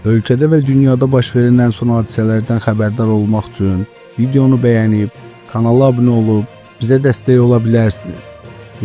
Ölkədə və dünyada baş verən ən son hadisələrdən xəbərdar olmaq üçün videonu bəyənib, kanala abunə olub, bizə dəstək ola bilərsiniz.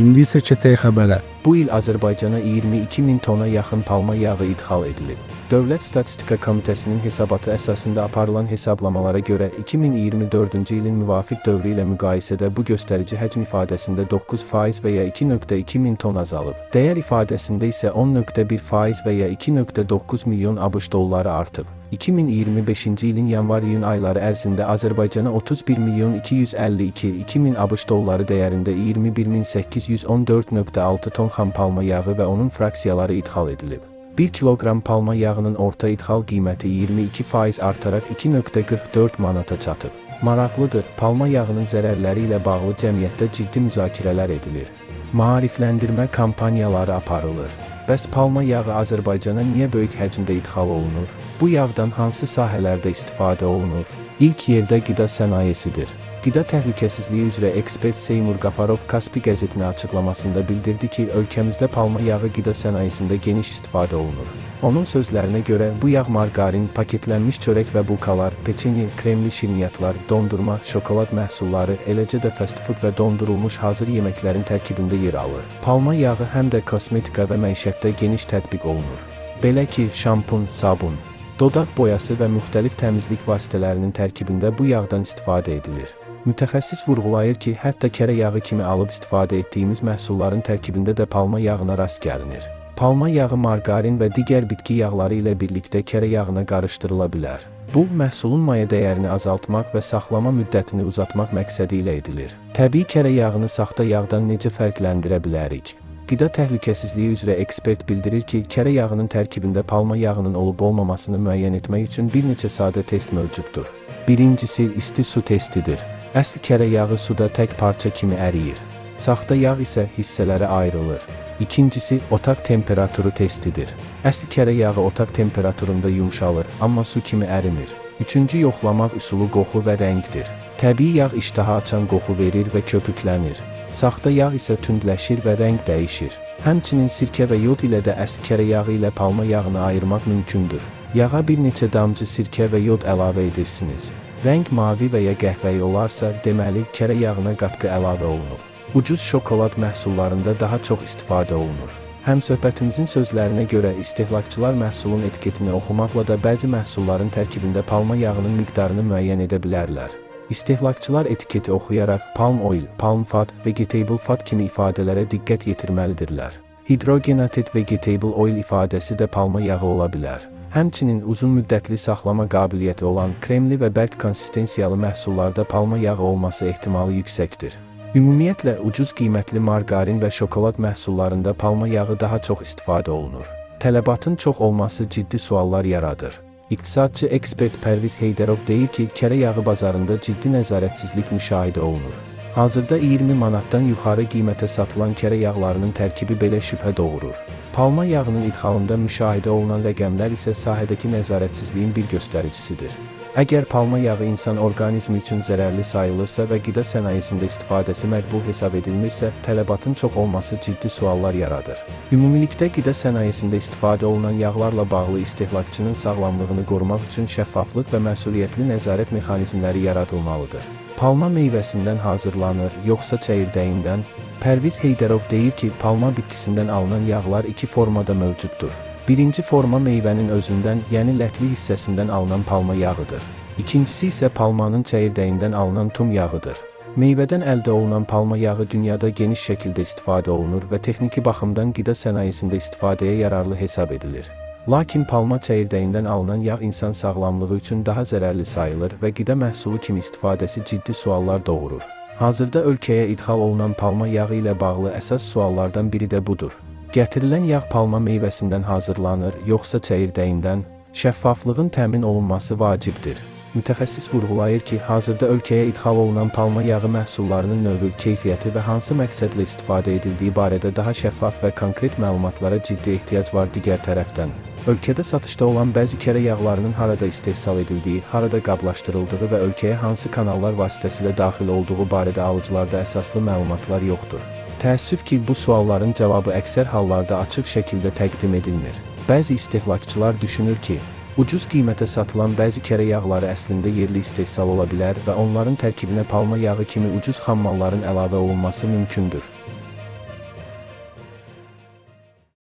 İndi isə keçək xəbərə. Bu il Azərbaycana 22.000 tona yaxın palma yağı idxal edilib. Dövlət Statistika Komitəsinin hesabatı əsasında aparılan hesablamalara görə 2024-cü ilin müvafiq dövrü ilə müqayisədə bu göstərici həcm ifadəsində 9% və ya 2.2 min ton azalıb. Dəyər ifadəsində isə 10.1% və ya 2.9 milyon ABŞ dolları artıb. 2025-ci ilin yanvar-iyun ayları ərzində Azərbaycana 31.252.000 ABŞ dolları dəyərində 21.814.6 ton xam palma yağı və onun fraksiyaları idxal edilib. 1 kiloqram palma yağının orta idxal qiyməti 22% artaraq 2.44 manata çatıb. Maraqlıdır, palma yağının zərərləri ilə bağlı cəmiyyətdə ciddi müzakirələr edilir. Maarifləndirmə kampaniyaları aparılır. Bəs palma yağı Azərbaycana niyə böyük həcmdə idxal olunur? Bu yağdan hansı sahələrdə istifadə olunur? İlk yerdə qida sənayesidir. Qida təhlükəsizliyi üzrə ekspert Seymur Qafarov Kaspi qəzetinə açıqlamasında bildirdi ki, ölkəmizdə palma yağı qida sənayesində geniş istifadə olunur. Onun sözlərinə görə bu yağ margarin, paketlənmiş çörək və bulkalar, peçenye, kremli şirniyyatlar, dondurma, şokolad məhsulları, eləcə də fast food və dondurulmuş hazır yeməklərin tərkibində yer alır. Palma yağı həm də kosmetika və məişətdə geniş tətbiq olunur. Belə ki, şampun, sabun, dodaq boyası və müxtəlif təmizlik vasitələrinin tərkibində bu yağdan istifadə edilir. Mütəxəssis vurğulayır ki, hətta kərə yağı kimi alıb istifadə etdiyimiz məhsulların tərkibində də palma yağına rast gəlinir. Palma yağı margarin və digər bitki yağları ilə birlikdə kərə yağına qarışdırıla bilər. Bu, məhsulun maya dəyərini azaltmaq və saxlama müddətini uzatmaq məqsədi ilə edilir. Təbii kərə yağını saxta yağdan necə fərqləndirə bilərik? Qida təhlükəsizliyi üzrə ekspert bildirir ki, kərə yağının tərkibində palma yağının olub-olmamasını müəyyən etmək üçün bir neçə sadə test mövcuddur. Birincisi, isti su testidir. Əsl kərə yağı suda tək parça kimi əriyir. Saxta yağ isə hissələrə ayrılır. İkincisi, otaq temperaturu testidir. Əsl kərə yağı otaq temperaturunda yumşalır, amma su kimi ərimir. Üçüncü yoxlamaq üsulu qoxu və rəngdir. Təbii yağ iştaha açan qoxu verir və köpüklənir. Saxta yağ isə tündləşir və rəng dəyişir. Həmçinin sirkə və yod ilə də əsl kərə yağı ilə palma yağını ayırmaq mümkündür. Yağa bir neçə damcı sirkə və yod əlavə edirsiniz. Rəng mavi və ya qəhvəyi olarsa, deməli, kərə yağına qatqı əlavə olunub. Ucuz şokolad məhsullarında daha çox istifadə olunur. Həmsöhbətimizin sözlərinə görə istehlakçılar məhsulun etiketini oxumaqla da bəzi məhsulların tərkibində palma yağının miqdarını müəyyən edə bilərlər. İstehlakçılar etiketi oxuyaraq palm oil, palm fat, vegetable fat kimi ifadələrə diqqət yetirməlidirlər. Hidrogenated vegetable oil ifadəsi də palma yağı ola bilər. Həmçinin uzun müddətli saxlama qabiliyyəti olan kremli və bərk konsistensiyalı məhsullarda palma yağı olması ehtimalı yüksəkdir. Ümumiyyətlə, ucuz qiymətli margarin və şokolad məhsullarında palma yağı daha çox istifadə olunur. Tələbatın çox olması ciddi suallar yaradır. İqtisadçı ekspert Pərviz Heydərov deyir ki, kərə yağı bazarında ciddi nəzarətsizlik müşahidə olunur. Hazırda 20 manatdan yuxarı qiymətə satılan kərə yağlarının tərkibi belə şübhə doğurur. Palma yağının idxalında müşahidə olunan rəqəmlər isə sahədəki nəzarətsizliyin bir göstəricisidir. Əgər palma yağı insan orqanizmi üçün zərərli sayılırsa və qida sənayesində istifadəsi məqbul hesab edilmirsə, tələbatın çox olması ciddi suallar yaradır. Ümumilikdə qida sənayesində istifadə olunan yağlarla bağlı istehlakçının sağlamlığını qorumaq üçün şəffaflıq və məsuliyyətli nəzarət mexanizmləri yaradılmalıdır. Palma meyvəsindən hazırlanır, yoxsa çəyirdəyindən? Pərviz Heydərov deyir ki, palma bitkisindən alınan yağlar iki formada mövcuddur. Birinci forma meyvənin özündən, yəni lətli hissəsindən alınan palma yağıdır. İkincisi isə palmanın çəyirdəyindən alınan tum yağıdır. Meyvədən əldə olunan palma yağı dünyada geniş şəkildə istifadə olunur və texniki baxımdan qida sənayesində istifadəyə yararlı hesab edilir. Lakin palma çəyirdəyindən alınan yağ insan sağlamlığı üçün daha zərərli sayılır və qida məhsulu kimi istifadəsi ciddi suallar doğurur. Hazırda ölkəyə idxal olunan palma yağı ilə bağlı əsas suallardan biri də budur. Gətirilən yağ palma meyvəsindən hazırlanır, yoxsa çəyirdəyindən? Şəffaflığın təmin olunması vacibdir. Mütəxəssis vurğulayır ki, hazırda ölkəyə idxal olunan palma yağı məhsullarının növü, keyfiyyəti və hansı məqsədlə istifadə edildiyi barədə daha şəffaf və konkret məlumatlara ciddi ehtiyac var. Digər tərəfdən, ölkədə satışda olan bəzi kərə yağlarının harada istehsal edildiyi, harada qablaşdırıldığı və ölkəyə hansı kanallar vasitəsilə daxil olduğu barədə alıcılarda əsaslı məlumatlar yoxdur. Təəssüf ki, bu sualların cavabı əksər hallarda açıq şəkildə təqdim edilmir. Bəzi istehlakçılar düşünür ki, Ucuz qiymətə satılan bəzi kərə yağları əslində yerli istehsal ola bilər və onların tərkibinə palma yağı kimi ucuz xammalların əlavə olunması mümkündür.